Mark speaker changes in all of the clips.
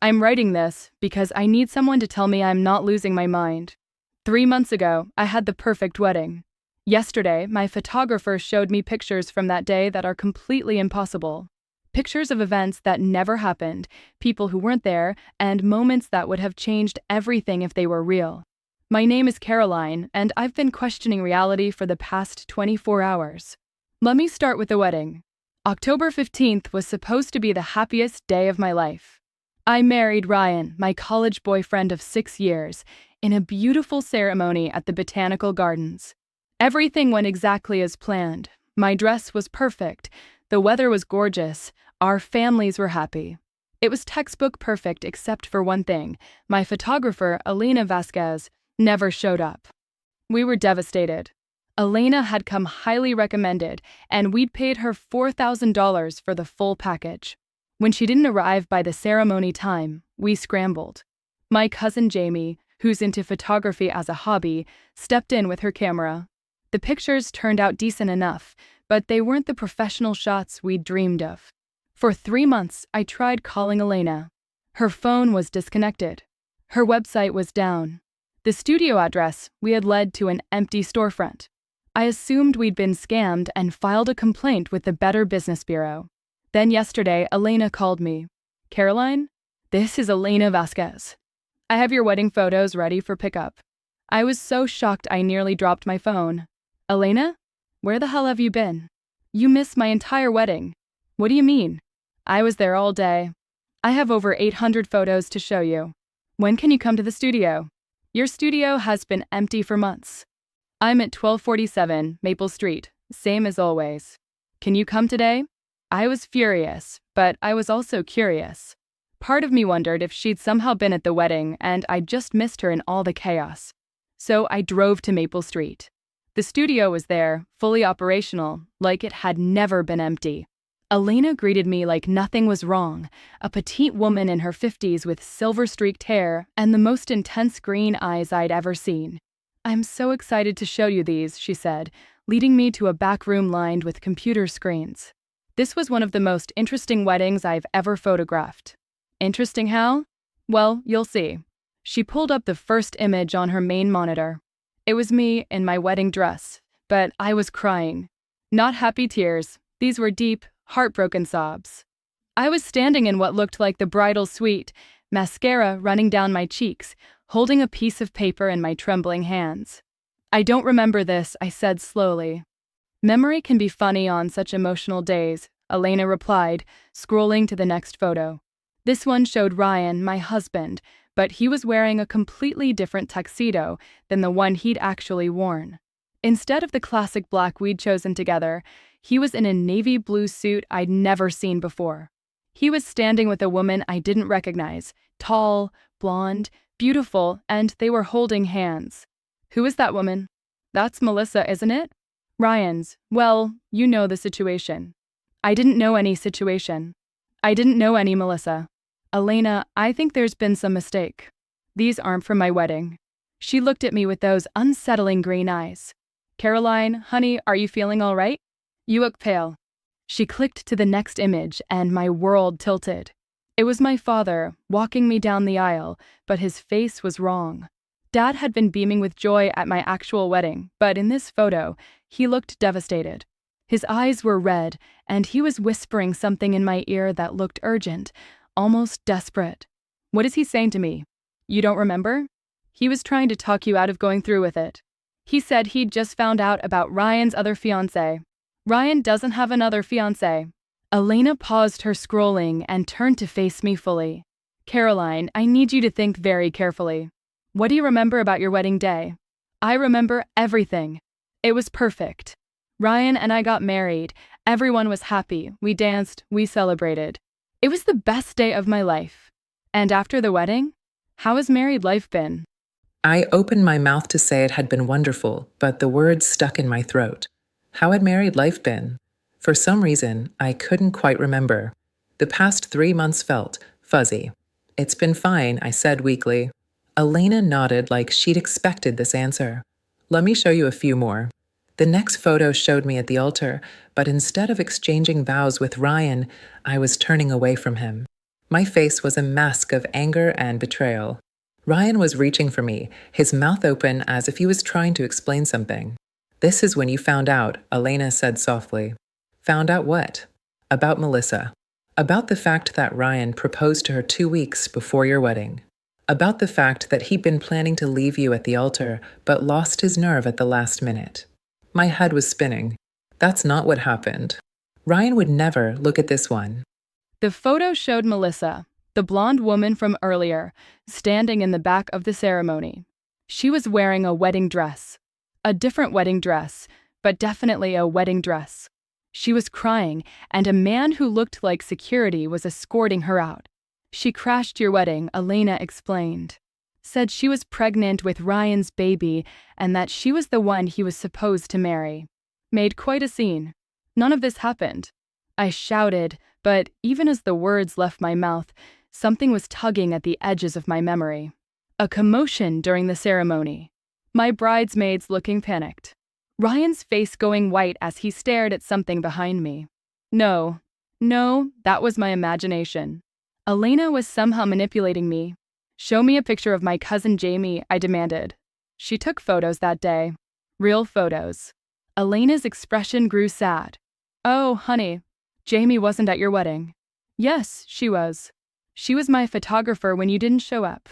Speaker 1: I'm writing this because I need someone to tell me I'm not losing my mind. 3 months ago, I had the perfect wedding. Yesterday, my photographer showed me pictures from that day that are completely impossible. Pictures of events that never happened, people who weren't there, and moments that would have changed everything if they were real. My name is Caroline, and I've been questioning reality for the past 24 hours. Let me start with the wedding. October 15th was supposed to be the happiest day of my life. I married Ryan, my college boyfriend of 6 years, in a beautiful ceremony at the Botanical Gardens. Everything went exactly as planned. My dress was perfect, the weather was gorgeous, our families were happy. It was textbook perfect except for one thing: my photographer, Elena Vasquez, never showed up. We were devastated. Elena had come highly recommended, and we'd paid her $4,000 for the full package. When she didn't arrive by the ceremony time, we scrambled. My cousin Jamie, who's into photography as a hobby, stepped in with her camera. The pictures turned out decent enough, but they weren't the professional shots we'd dreamed of. For 3 months, I tried calling Elena. Her phone was disconnected. Her website was down. The studio address we had led to an empty storefront. I assumed we'd been scammed and filed a complaint with the Better Business Bureau. Then yesterday, Elena called me. "Caroline, this is Elena Vasquez. I have your wedding photos ready for pickup." I was so shocked I nearly dropped my phone. "Elena? Where the hell have you been? You missed my entire wedding." "What do you mean?" "I was there all day. I have over 800 photos to show you. When can you come to the studio?" "Your studio has been empty for months." "I'm at 1247 Maple Street, same as always. Can you come today?" I was furious, but I was also curious. Part of me wondered if she'd somehow been at the wedding and I'd just missed her in all the chaos. So I drove to Maple Street. The studio was there, fully operational, like it had never been empty. Elena greeted me like nothing was wrong, a petite woman in her 50s with silver-streaked hair and the most intense green eyes I'd ever seen. "I'm so excited to show you these," she said, leading me to a back room lined with computer screens. This was one of the most interesting weddings I've ever photographed. Interesting how? Well, you'll see. She pulled up the first image on her main monitor. It was me in my wedding dress, but I was crying. Not happy tears. These were deep, heartbroken sobs. I was standing in what looked like the bridal suite, mascara running down my cheeks, holding a piece of paper in my trembling hands. "I don't remember this," I said slowly. "Memory can be funny on such emotional days," Elena replied, scrolling to the next photo. This one showed Ryan, my husband, but he was wearing a completely different tuxedo than the one he'd actually worn. Instead of the classic black we'd chosen together, he was in a navy blue suit I'd never seen before. He was standing with a woman I didn't recognize, tall, blonde, beautiful, and they were holding hands. "Who is that woman?" "That's Melissa, isn't it?" "Ryan's. Well, you know the situation." "I didn't know any situation. I didn't know any Melissa." "Elena, I think there's been some mistake. These aren't from my wedding." She looked at me with those unsettling green eyes. "Caroline, honey, are you feeling all right? You look pale." She clicked to the next image, and my world tilted. It was my father, walking me down the aisle, but his face was wrong. Dad had been beaming with joy at my actual wedding, but in this photo, he looked devastated. His eyes were red, and he was whispering something in my ear that looked urgent, almost desperate. "What is he saying to me?" "You don't remember?" "He was trying to talk you out of going through with it. He said he'd just found out about Ryan's other fiancé." "Ryan doesn't have another fiancé." Elena paused her scrolling and turned to face me fully. "Caroline, I need you to think very carefully. What do you remember about your wedding day?" "I remember everything. It was perfect. Ryan and I got married. Everyone was happy. We danced. We celebrated. It was the best day of my life." "And after the wedding? How has married life been?"
Speaker 2: I opened my mouth to say it had been wonderful, but the words stuck in my throat. How had married life been? For some reason, I couldn't quite remember. The past 3 months felt fuzzy. "It's been fine," I said weakly. Elena nodded like she'd expected this answer. "Let me show you a few more." The next photo showed me at the altar, but instead of exchanging vows with Ryan, I was turning away from him. My face was a mask of anger and betrayal. Ryan was reaching for me, his mouth open as if he was trying to explain something. "This is when you found out," Elena said softly. "Found out what?" "About Melissa. About the fact that Ryan proposed to her 2 weeks before your wedding. About the fact that he'd been planning to leave you at the altar, but lost his nerve at the last minute." My head was spinning. That's not what happened. Ryan would never look at this one.
Speaker 1: The photo showed Melissa, the blonde woman from earlier, standing in the back of the ceremony. She was wearing a wedding dress. A different wedding dress, but definitely a wedding dress. She was crying, and a man who looked like security was escorting her out. "She crashed your wedding," Elena explained. "Said she was pregnant with Ryan's baby and that she was the one he was supposed to marry." Made quite a scene. None of this happened. I shouted, but even as the words left my mouth, something was tugging at the edges of my memory. A commotion during the ceremony. My bridesmaids looking panicked. Ryan's face going white as he stared at something behind me. No, that was my imagination. Elena was somehow manipulating me. "Show me a picture of my cousin Jamie," I demanded. She took photos that day. Real photos. Elena's expression grew sad. "Oh, honey, Jamie wasn't at your wedding." "Yes, she was. She was my photographer when you didn't show up.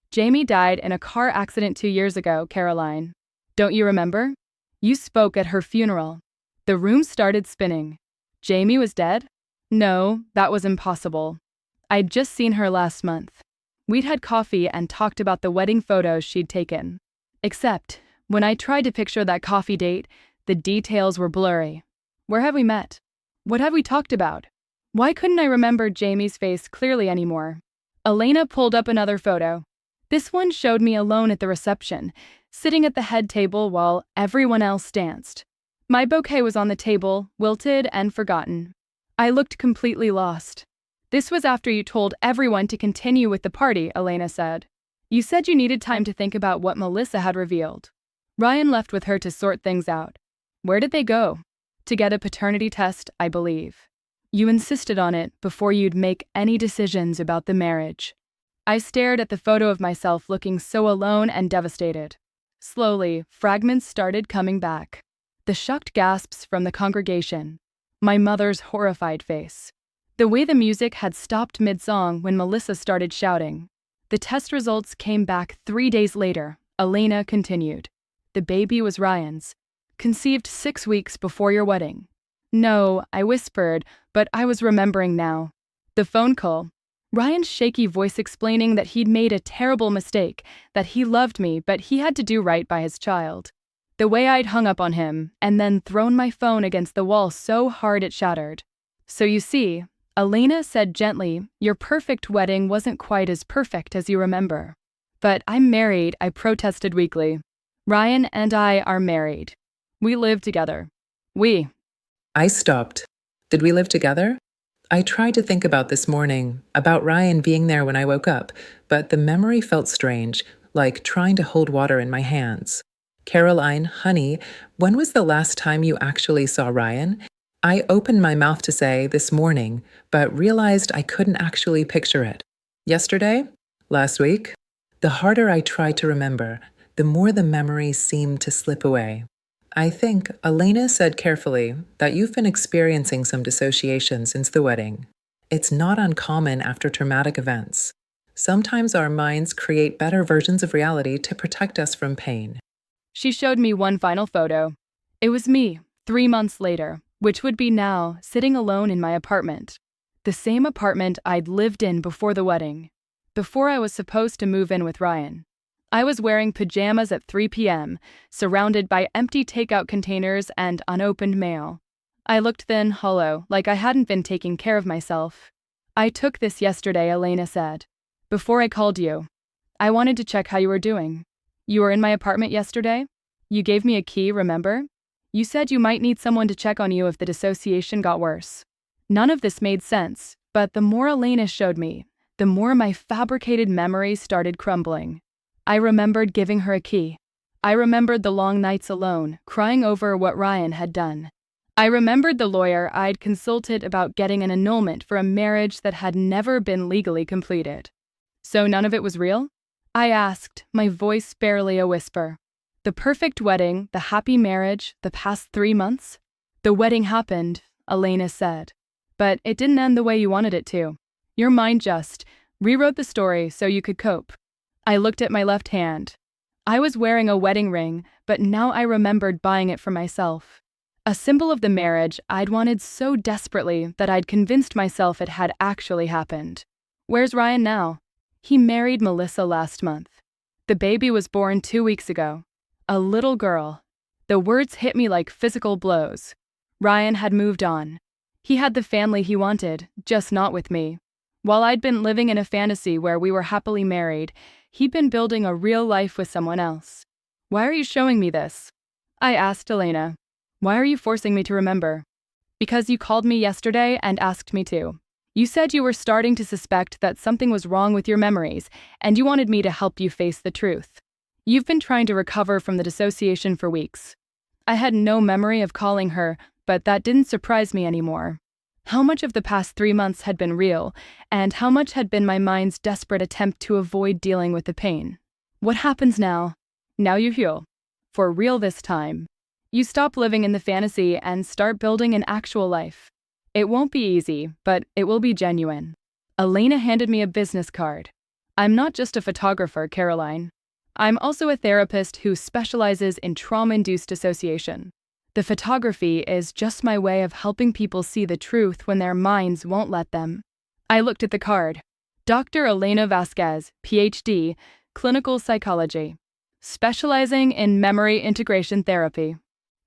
Speaker 1: Jamie died in a car accident 2 years ago, Caroline. Don't you remember? You spoke at her funeral." The room started spinning. Jamie was dead? No, that was impossible. I'd just seen her last month. We'd had coffee and talked about the wedding photos she'd taken. Except, when I tried to picture that coffee date, the details were blurry. Where have we met? What have we talked about? Why couldn't I remember Jamie's face clearly anymore? Elena pulled up another photo. This one showed me alone at the reception, sitting at the head table while everyone else danced. My bouquet was on the table, wilted and forgotten. I looked completely lost. "This was after you told everyone to continue with the party," Elena said. "You said you needed time to think about what Melissa had revealed. Ryan left with her to sort things out. Where did they go? To get a paternity test, I believe. You insisted on it before you'd make any decisions about the marriage." I stared at the photo of myself looking so alone and devastated. Slowly, fragments started coming back. The shocked gasps from the congregation. My mother's horrified face. The way the music had stopped mid-song when Melissa started shouting. The test results came back 3 days later. Elena continued. "The baby was Ryan's. Conceived 6 weeks before your wedding." "No," I whispered, but I was remembering now. The phone call. Ryan's shaky voice explaining that he'd made a terrible mistake, that he loved me, but he had to do right by his child. The way I'd hung up on him, and then thrown my phone against the wall so hard it shattered. "So you see," Elena said gently, "your perfect wedding wasn't quite as perfect as you remember." "But I'm married," I protested weakly. "Ryan and I are married. We live together. We."
Speaker 2: I stopped. Did we live together? I tried to think about this morning, about Ryan being there when I woke up, but the memory felt strange, like trying to hold water in my hands. "Caroline, honey, when was the last time you actually saw Ryan?" I opened my mouth to say this morning, but realized I couldn't actually picture it. "Yesterday? Last week?" The harder I tried to remember, the more the memory seemed to slip away. "I think," Elena said carefully, "that you've been experiencing some dissociation since the wedding. It's not uncommon after traumatic events. Sometimes our minds create better versions of reality to protect us from pain."
Speaker 1: She showed me one final photo. It was me, 3 months later, which would be now, sitting alone in my apartment. The same apartment I'd lived in before the wedding, before I was supposed to move in with Ryan. I was wearing pajamas at 3 p.m., surrounded by empty takeout containers and unopened mail. I looked thin, hollow, like I hadn't been taking care of myself. "I took this yesterday," Elena said. "Before I called you. I wanted to check how you were doing. You were in my apartment yesterday? You gave me a key, remember? You said you might need someone to check on you if the dissociation got worse." None of this made sense, but the more Elena showed me, the more my fabricated memories started crumbling. I remembered giving her a key. I remembered the long nights alone, crying over what Ryan had done. I remembered the lawyer I'd consulted about getting an annulment for a marriage that had never been legally completed. So none of it was real? I asked, my voice barely a whisper. The perfect wedding, the happy marriage, the past 3 months? The wedding happened, Elena said. But it didn't end the way you wanted it to. Your mind just rewrote the story so you could cope. I looked at my left hand. I was wearing a wedding ring, but now I remembered buying it for myself. A symbol of the marriage I'd wanted so desperately that I'd convinced myself it had actually happened. Where's Ryan now? He married Melissa last month. The baby was born 2 weeks ago. A little girl. The words hit me like physical blows. Ryan had moved on. He had the family he wanted, just not with me. While I'd been living in a fantasy where we were happily married, he'd been building a real life with someone else. Why are you showing me this? I asked Elena. Why are you forcing me to remember? Because you called me yesterday and asked me to. You said you were starting to suspect that something was wrong with your memories, and you wanted me to help you face the truth. You've been trying to recover from the dissociation for weeks. I had no memory of calling her, but that didn't surprise me anymore. How much of the past 3 months had been real, and how much had been my mind's desperate attempt to avoid dealing with the pain? What happens now? Now you heal. For real this time. You stop living in the fantasy and start building an actual life. It won't be easy, but it will be genuine. Elena handed me a business card. I'm not just a photographer, Caroline. I'm also a therapist who specializes in trauma-induced dissociation. The photography is just my way of helping people see the truth when their minds won't let them. I looked at the card. Dr. Elena Vasquez, PhD, Clinical Psychology, specializing in memory integration therapy.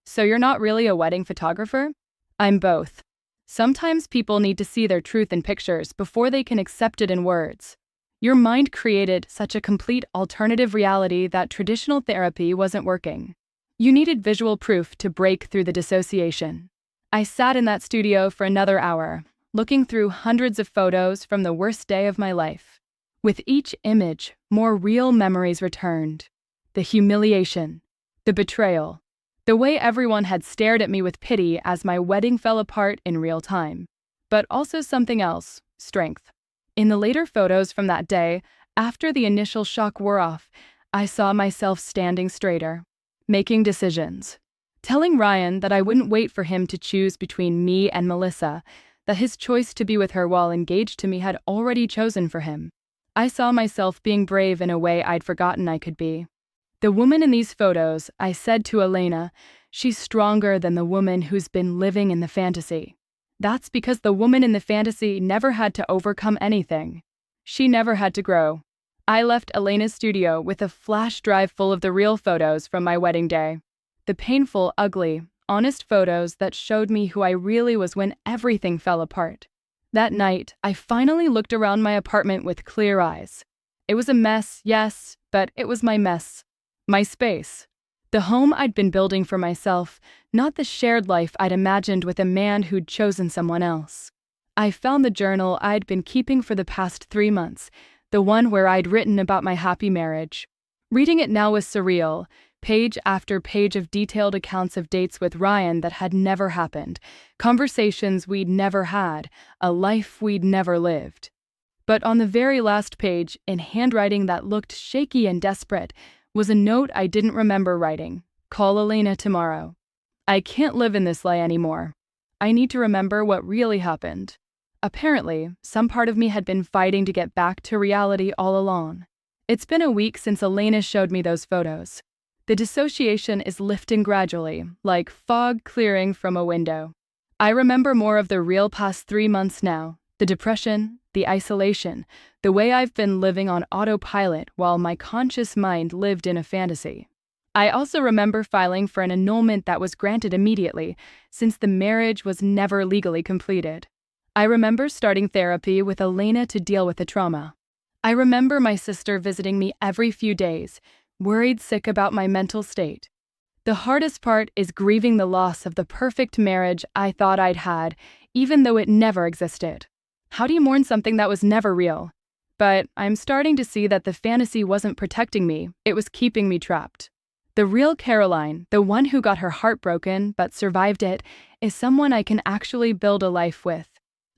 Speaker 1: So you're not really a wedding photographer? I'm both. Sometimes people need to see their truth in pictures before they can accept it in words. Your mind created such a complete alternative reality that traditional therapy wasn't working. You needed visual proof to break through the dissociation. I sat in that studio for another hour, looking through hundreds of photos from the worst day of my life. With each image, more real memories returned. The humiliation, the betrayal, the way everyone had stared at me with pity as my wedding fell apart in real time. But also something else, strength. In the later photos from that day, after the initial shock wore off, I saw myself standing straighter, making decisions, telling Ryan that I wouldn't wait for him to choose between me and Melissa, that his choice to be with her while engaged to me had already chosen for him. I saw myself being brave in a way I'd forgotten I could be. The woman in these photos, I said to Elena, she's stronger than the woman who's been living in the fantasy. That's because the woman in the fantasy never had to overcome anything. She never had to grow. I left Elena's studio with a flash drive full of the real photos from my wedding day. The painful, ugly, honest photos that showed me who I really was when everything fell apart. That night, I finally looked around my apartment with clear eyes. It was a mess, yes, but it was my mess. My space. The home I'd been building for myself, not the shared life I'd imagined with a man who'd chosen someone else. I found the journal I'd been keeping for the past 3 months, the one where I'd written about my happy marriage. Reading it now was surreal, page after page of detailed accounts of dates with Ryan that had never happened, conversations we'd never had, a life we'd never lived. But on the very last page, in handwriting that looked shaky and desperate, was a note I didn't remember writing. Call Elena tomorrow. I can't live in this lie anymore. I need to remember what really happened. Apparently, some part of me had been fighting to get back to reality all along. It's been a week since Elena showed me those photos. The dissociation is lifting gradually, like fog clearing from a window. I remember more of the real past 3 months now. The depression, the isolation, the way I've been living on autopilot while my conscious mind lived in a fantasy. I also remember filing for an annulment that was granted immediately, since the marriage was never legally completed. I remember starting therapy with Elena to deal with the trauma. I remember my sister visiting me every few days, worried sick about my mental state. The hardest part is grieving the loss of the perfect marriage I thought I'd had, even though it never existed. How do you mourn something that was never real? But I'm starting to see that the fantasy wasn't protecting me, it was keeping me trapped. The real Caroline, the one who got her heart broken but survived it, is someone I can actually build a life with.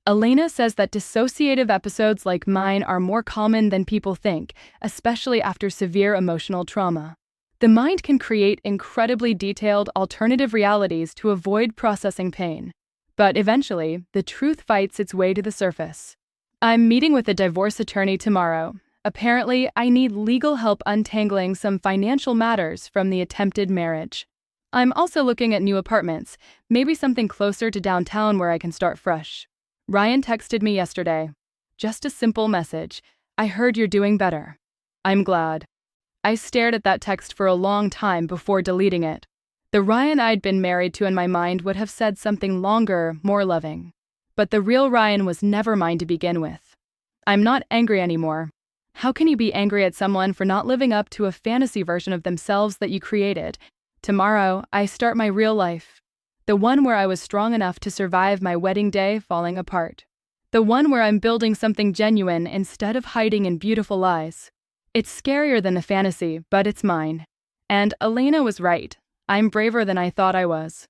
Speaker 1: Elena says that dissociative episodes like mine are more common than people think, especially after severe emotional trauma. The mind can create incredibly detailed alternative realities to avoid processing pain. But eventually, the truth fights its way to the surface. I'm meeting with a divorce attorney tomorrow. Apparently, I need legal help untangling some financial matters from the attempted marriage. I'm also looking at new apartments, maybe something closer to downtown where I can start fresh. Ryan texted me yesterday. Just a simple message. I heard you're doing better. I'm glad. I stared at that text for a long time before deleting it. The Ryan I'd been married to in my mind would have said something longer, more loving. But the real Ryan was never mine to begin with. I'm not angry anymore. How can you be angry at someone for not living up to a fantasy version of themselves that you created? Tomorrow, I start my real life. The one where I was strong enough to survive my wedding day falling apart. The one where I'm building something genuine instead of hiding in beautiful lies. It's scarier than a fantasy, but it's mine. And Elena was right. I'm braver than I thought I was.